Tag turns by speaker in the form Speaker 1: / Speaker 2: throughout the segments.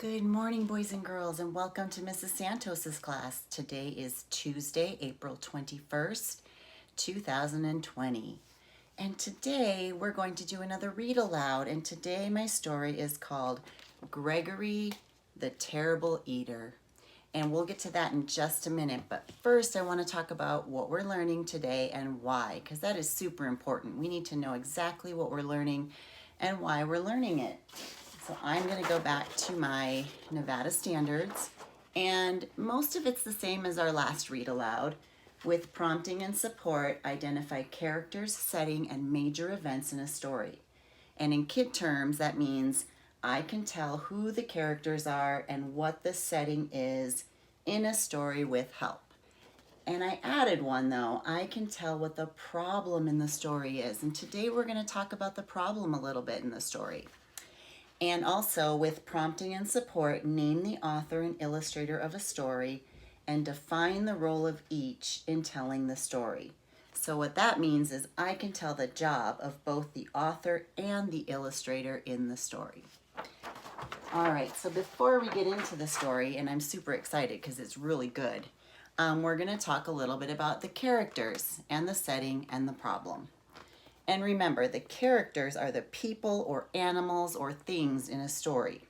Speaker 1: Good morning, boys and girls, and welcome to Mrs. Santos's class. Today is Tuesday, April 21st, 2020. And today we're going to do another read aloud. And today my story is called Gregory the Terrible Eater. And we'll get to that in just a minute. But first I want to talk about what we're learning today and why, because that is super important. We need to know exactly what we're learning and why we're learning it. So I'm going to go back to my Nevada standards, and most of it's the same as our last read aloud. With prompting and support, identify characters, setting, and major events in a story. And in kid terms, that means I can tell who the characters are and what the setting is in a story with help. And I added one though, I can tell what the problem in the story is. And today we're going to talk about the problem a little bit in the story. And also, with prompting and support, name the author and illustrator of a story and define the role of each in telling the story. So what that means is I can tell the job of both the author and the illustrator in the story. All right, so before we get into the story, and I'm super excited because it's really good, we're going to talk a little bit about the characters and the setting and the problem. And remember, the characters are the people or animals or things in a story.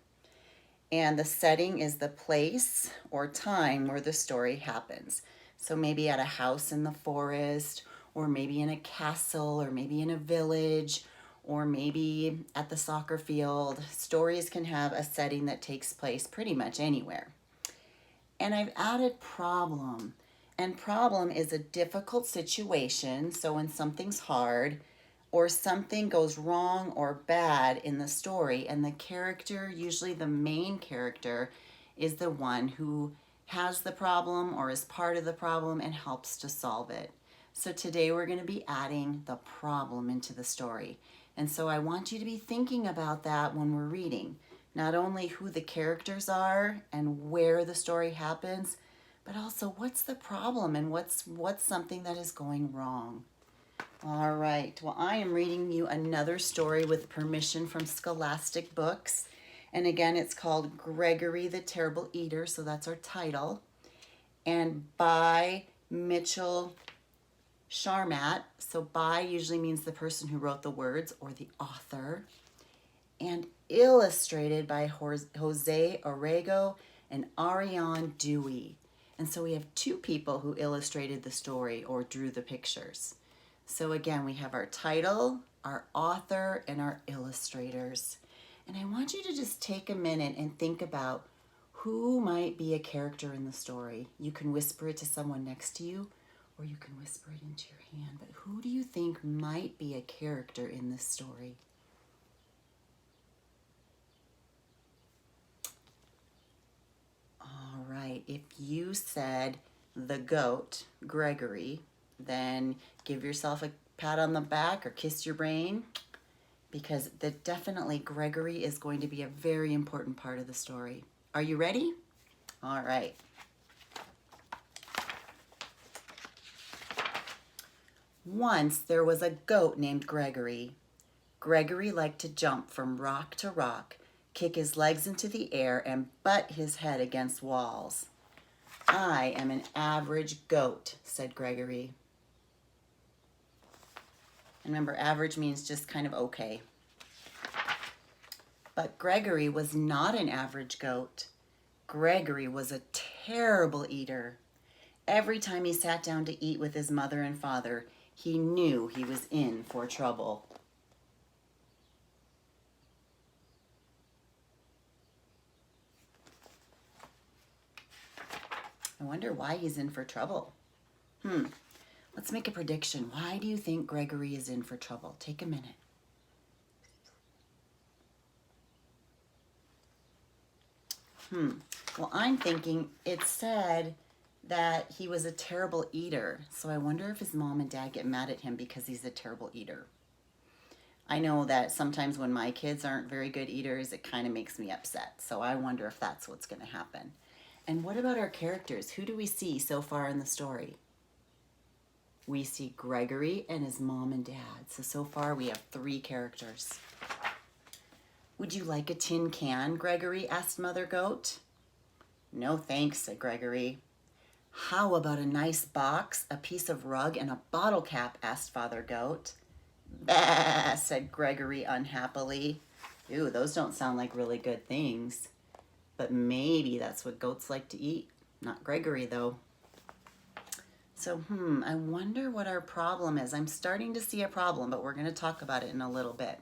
Speaker 1: And the setting is the place or time where the story happens. So maybe at a house in the forest, or maybe in a castle, or maybe in a village, or maybe at the soccer field. Stories can have a setting that takes place pretty much anywhere. And I've added problem. And problem is a difficult situation. So when something's hard, or something goes wrong or bad in the story, and the character, usually the main character, is the one who has the problem or is part of the problem and helps to solve it. So today we're going to be adding the problem into the story. And so I want you to be thinking about that when we're reading. Not only who the characters are and where the story happens, but also what's the problem and what's something that is going wrong. All right, well, I am reading you another story with permission from Scholastic Books. And again, it's called Gregory the Terrible Eater, so that's our title. And by Mitchell Sharmat. So by usually means the person who wrote the words or the author. And illustrated by Jose Orrego and Ariane Dewey. And so we have two people who illustrated the story or drew the pictures. So again, we have our title, our author, and our illustrators. And I want you to just take a minute and think about who might be a character in the story. You can whisper it to someone next to you, or you can whisper it into your hand. But who do you think might be a character in this story? All right, if you said the goat, Gregory, then give yourself a pat on the back or kiss your brain, because definitely Gregory is going to be a very important part of the story. Are you ready? All right. Once there was a goat named Gregory. Gregory liked to jump from rock to rock, kick his legs into the air, and butt his head against walls. I am an average goat, said Gregory. And remember, average means just kind of okay. But Gregory was not an average goat. Gregory was a terrible eater. Every time he sat down to eat with his mother and father, he knew he was in for trouble. I wonder why he's in for trouble. Let's make a prediction. Why do you think Gregory is in for trouble? Take a minute. Well, I'm thinking it said that he was a terrible eater. So I wonder if his mom and dad get mad at him because he's a terrible eater. I know that sometimes when my kids aren't very good eaters, it kind of makes me upset. So I wonder if that's what's going to happen. And what about our characters? Who do we see so far in the story? We see Gregory and his mom and dad. So far we have three characters. Would you like a tin can, Gregory? Asked Mother Goat. No thanks, said Gregory. How about a nice box, a piece of rug, and a bottle cap? Asked Father Goat. Bah, said Gregory unhappily. Ooh, those don't sound like really good things. But maybe that's what goats like to eat. Not Gregory, though. So, I wonder what our problem is. I'm starting to see a problem, but we're going to talk about it in a little bit.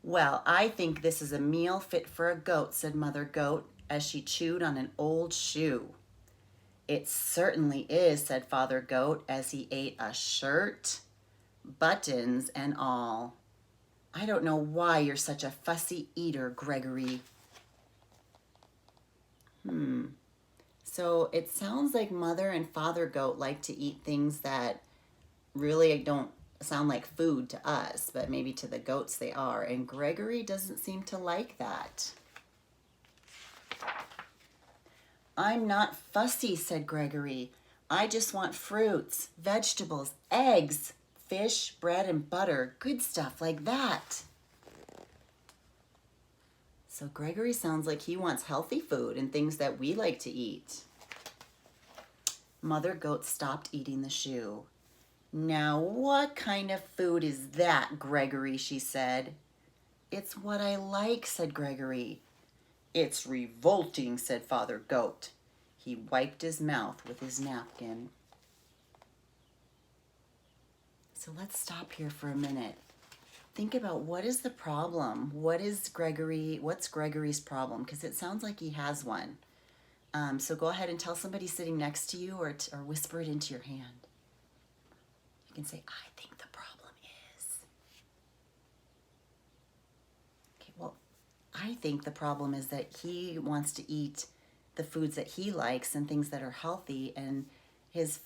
Speaker 1: Well, I think this is a meal fit for a goat, said Mother Goat as she chewed on an old shoe. It certainly is, said Father Goat as he ate a shirt, buttons, and all. I don't know why you're such a fussy eater, Gregory. So it sounds like Mother and Father Goat like to eat things that really don't sound like food to us, but maybe to the goats they are. And Gregory doesn't seem to like that. I'm not fussy, said Gregory. I just want fruits, vegetables, eggs, fish, bread, and butter. Good stuff like that. So Gregory sounds like he wants healthy food and things that we like to eat. Mother Goat stopped eating the shoe. Now, what kind of food is that, Gregory? She said. It's what I like, said Gregory. It's revolting, said Father Goat. He wiped his mouth with his napkin. So let's stop here for a minute. Think about what is the problem? What's Gregory's problem? Because it sounds like he has one. So go ahead and tell somebody sitting next to you or whisper it into your hand. You can say, I think the problem is. Okay, well, I think the problem is that he wants to eat the foods that he likes and things that are healthy, and his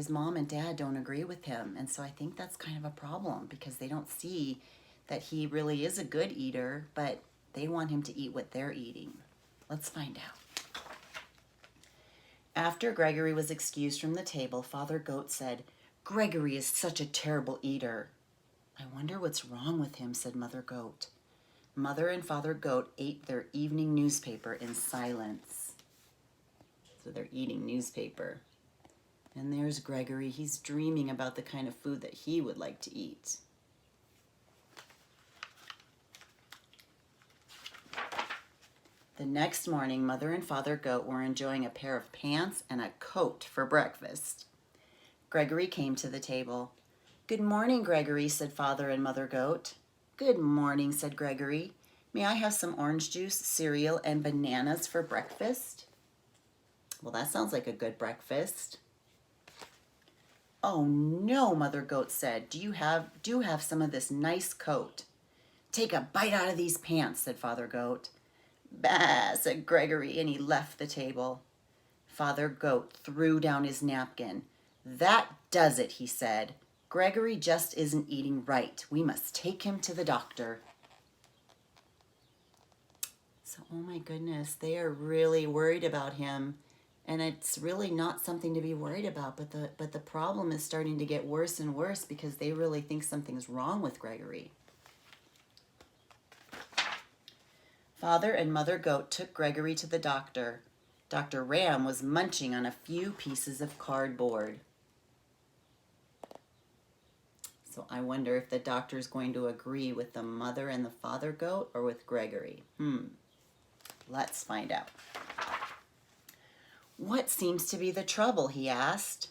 Speaker 1: mom and dad don't agree with him. And so I think that's kind of a problem because they don't see that he really is a good eater, but they want him to eat what they're eating. Let's find out. After Gregory was excused from the table, Father Goat said, Gregory is such a terrible eater. I wonder what's wrong with him, said Mother Goat. Mother and Father Goat ate their evening newspaper in silence. So they're eating newspaper. And there's Gregory. He's dreaming about the kind of food that he would like to eat. The next morning, Mother and Father Goat were enjoying a pair of pants and a coat for breakfast. Gregory came to the table. Good morning, Gregory, said Father and Mother Goat. Good morning, said Gregory. May I have some orange juice, cereal, and bananas for breakfast? Well, that sounds like a good breakfast. Oh no, Mother Goat said. Do have some of this nice coat? Take a bite out of these pants, said Father Goat. Bah, said Gregory, and he left the table. Father Goat threw down his napkin. That does it, he said. Gregory just isn't eating right. We must take him to the doctor. So, oh my goodness, they are really worried about him. And it's really not something to be worried about, but the problem is starting to get worse and worse because they really think something's wrong with Gregory. Father and Mother Goat took Gregory to the doctor. Dr. Ram was munching on a few pieces of cardboard. So I wonder if the doctor's going to agree with the Mother and the Father Goat or with Gregory. Let's find out. What seems to be the trouble? He asked.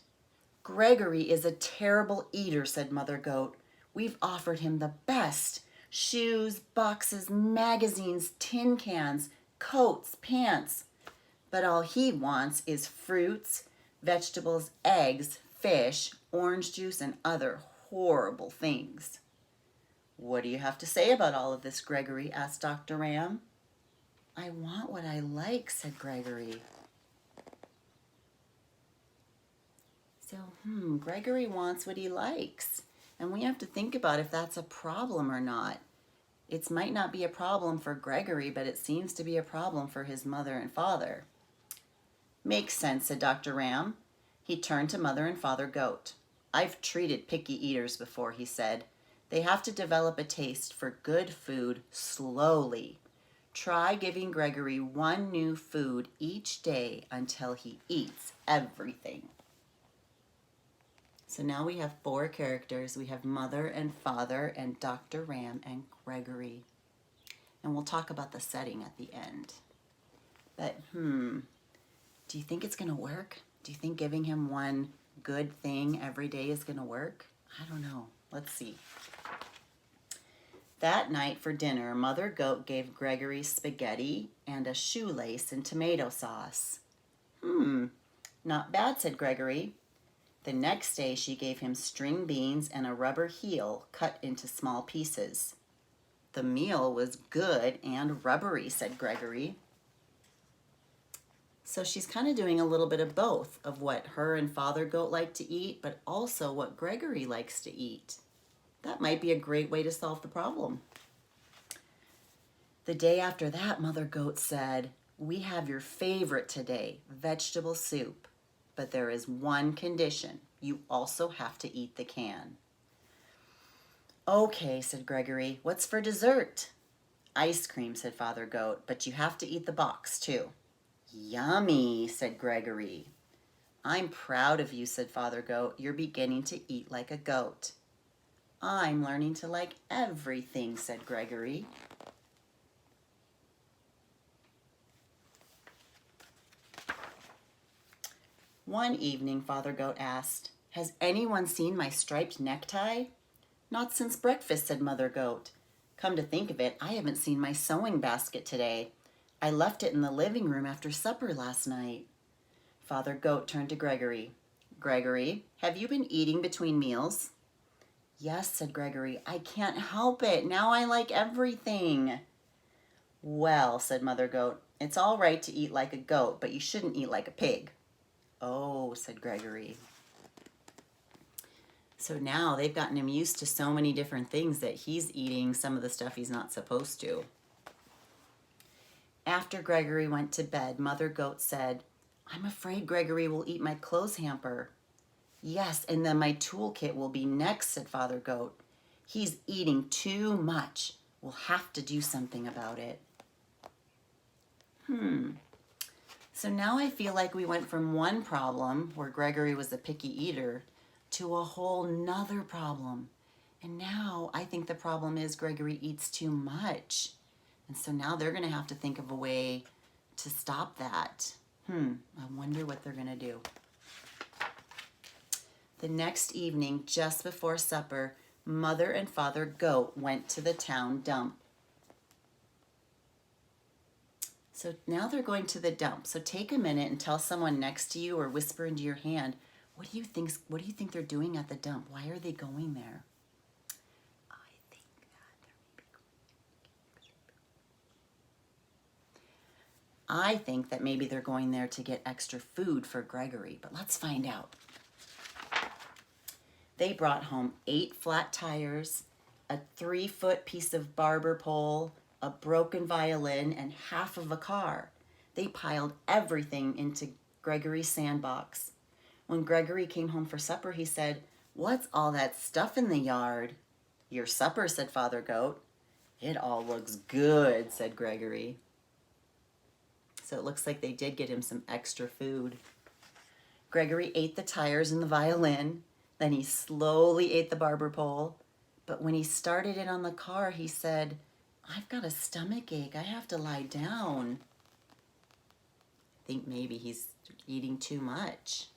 Speaker 1: Gregory is a terrible eater, said Mother Goat. We've offered him the best. Shoes, boxes, magazines, tin cans, coats, pants. But all he wants is fruits, vegetables, eggs, fish, orange juice, and other horrible things. What do you have to say about all of this, Gregory? Asked Dr. Ram. I want what I like, said Gregory. So, Gregory wants what he likes. And we have to think about if that's a problem or not. It might not be a problem for Gregory, but it seems to be a problem for his mother and father. Makes sense, said Dr. Ram. He turned to Mother and Father Goat. I've treated picky eaters before, he said. They have to develop a taste for good food slowly. Try giving Gregory one new food each day until he eats everything. So now we have 4 characters. We have Mother and Father and Dr. Ram and Gregory. And we'll talk about the setting at the end. But, do you think it's going to work? Do you think giving him one good thing every day is going to work? I don't know. Let's see. That night for dinner, Mother Goat gave Gregory spaghetti and a shoelace and tomato sauce. Not bad, said Gregory. The next day, she gave him string beans and a rubber heel cut into small pieces. The meal was good and rubbery, said Gregory. So she's kind of doing a little bit of both of what her and Father Goat like to eat, but also what Gregory likes to eat. That might be a great way to solve the problem. The day after that, Mother Goat said, "We have your favorite today, vegetable soup. But there is one condition. You also have to eat the can." "Okay," said Gregory. "What's for dessert?" "Ice cream," said Father Goat, "but you have to eat the box too." "Yummy," said Gregory. "I'm proud of you," said Father Goat. "You're beginning to eat like a goat." "I'm learning to like everything," said Gregory. One evening, Father Goat asked, "Has anyone seen my striped necktie?" "Not since breakfast," said Mother Goat. "Come to think of it, I haven't seen my sewing basket today. I left it in the living room after supper last night." Father Goat turned to Gregory. "Gregory, have you been eating between meals?" "Yes," said Gregory. "I can't help it. Now I like everything." "Well," said Mother Goat, "it's all right to eat like a goat, but you shouldn't eat like a pig." "Oh," said Gregory. So now they've gotten him used to so many different things that he's eating some of the stuff he's not supposed to. After Gregory went to bed, Mother Goat said, "I'm afraid Gregory will eat my clothes hamper." "Yes, and then my toolkit will be next," said Father Goat. "He's eating too much. We'll have to do something about it." So now I feel like we went from one problem, where Gregory was a picky eater, to a whole nother problem. And now I think the problem is Gregory eats too much. And so now they're going to have to think of a way to stop that. I wonder what they're going to do. The next evening, just before supper, Mother and Father Goat went to the town dump. So now they're going to the dump. So take a minute and tell someone next to you or whisper into your hand, what do you think they're doing at the dump? Why are they going there? I think that maybe they're going there to get extra food for Gregory, but let's find out. They brought home 8 flat tires, a 3-foot piece of barber pole, a broken violin, and half of a car. They piled everything into Gregory's sandbox. When Gregory came home for supper, he said, "What's all that stuff in the yard?" "Your supper," said Father Goat. "It all looks good," said Gregory. So it looks like they did get him some extra food. Gregory ate the tires and the violin. Then he slowly ate the barber pole. But when he started it on the car, he said, "I've got a stomach ache. I have to lie down." I think maybe he's eating too much.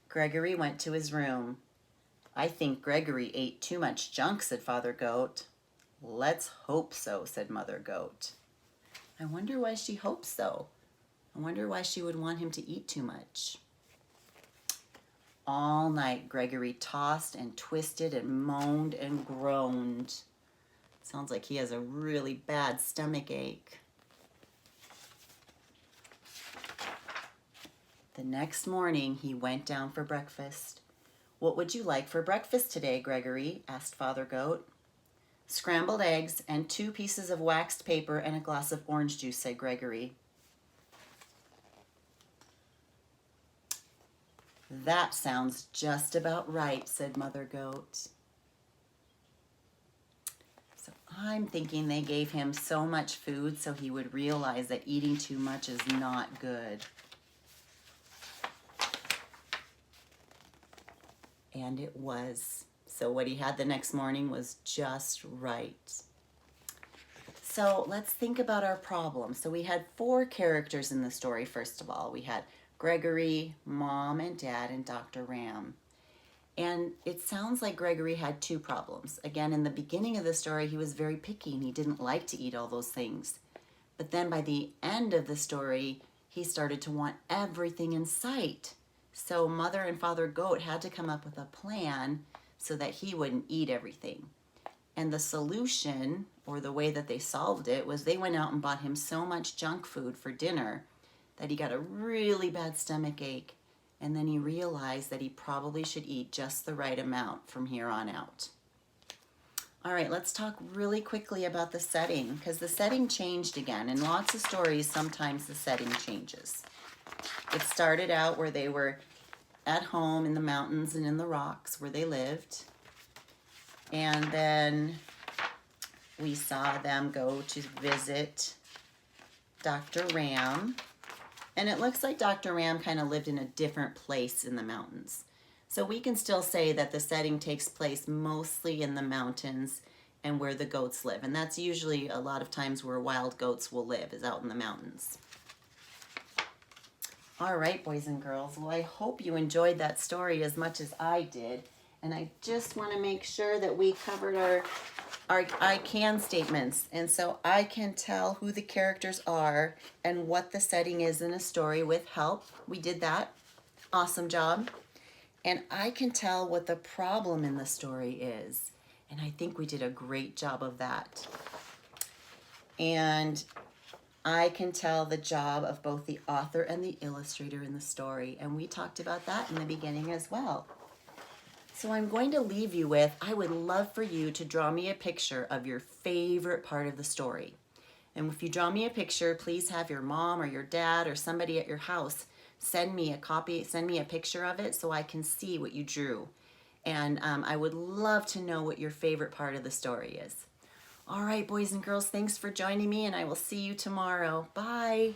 Speaker 1: Gregory went to his room. "I think Gregory ate too much junk," said Father Goat. "Let's hope so," said Mother Goat. I wonder why she hopes so. I wonder why she would want him to eat too much. All night, Gregory tossed and twisted and moaned and groaned. Sounds like he has a really bad stomach ache. The next morning, he went down for breakfast. "What would you like for breakfast today, Gregory?" asked Father Goat. "Scrambled eggs and 2 pieces of waxed paper and a glass of orange juice," said Gregory. That sounds just about right, said Mother Goat. So I'm thinking they gave him so much food so he would realize that eating too much is not good. And it was. So what he had the next morning was just right. So let's think about our problem. So we had 4 characters in the story, first of all. We had Gregory, Mom and Dad, and Dr. Ram. And it sounds like Gregory had 2 problems. Again, in the beginning of the story, he was very picky and he didn't like to eat all those things. But then by the end of the story, he started to want everything in sight. So Mother and Father Goat had to come up with a plan so that he wouldn't eat everything. And the solution, or the way that they solved it, was they went out and bought him so much junk food for dinner that he got a really bad stomach ache. And then he realized that he probably should eat just the right amount from here on out. All right, let's talk really quickly about the setting, because the setting changed again. In lots of stories, sometimes the setting changes. It started out where they were at home in the mountains and in the rocks where they lived. And then we saw them go to visit Dr. Ram. And it looks like Dr. Ram kind of lived in a different place in the mountains. So we can still say that the setting takes place mostly in the mountains and where the goats live. And that's usually a lot of times where wild goats will live, is out in the mountains. All right, boys and girls. Well, I hope you enjoyed that story as much as I did. And I just want to make sure that we covered our I can statements. And so I can tell who the characters are and what the setting is in a story with help. We did that. Awesome job. And I can tell what the problem in the story is. And I think we did a great job of that. And I can tell the job of both the author and the illustrator in the story. And we talked about that in the beginning as well. So I'm going to leave you with, I would love for you to draw me a picture of your favorite part of the story. And if you draw me a picture, please have your mom or your dad or somebody at your house send me a copy, send me a picture of it so I can see what you drew. And I would love to know what your favorite part of the story is. All right, boys and girls, thanks for joining me, and I will see you tomorrow. Bye.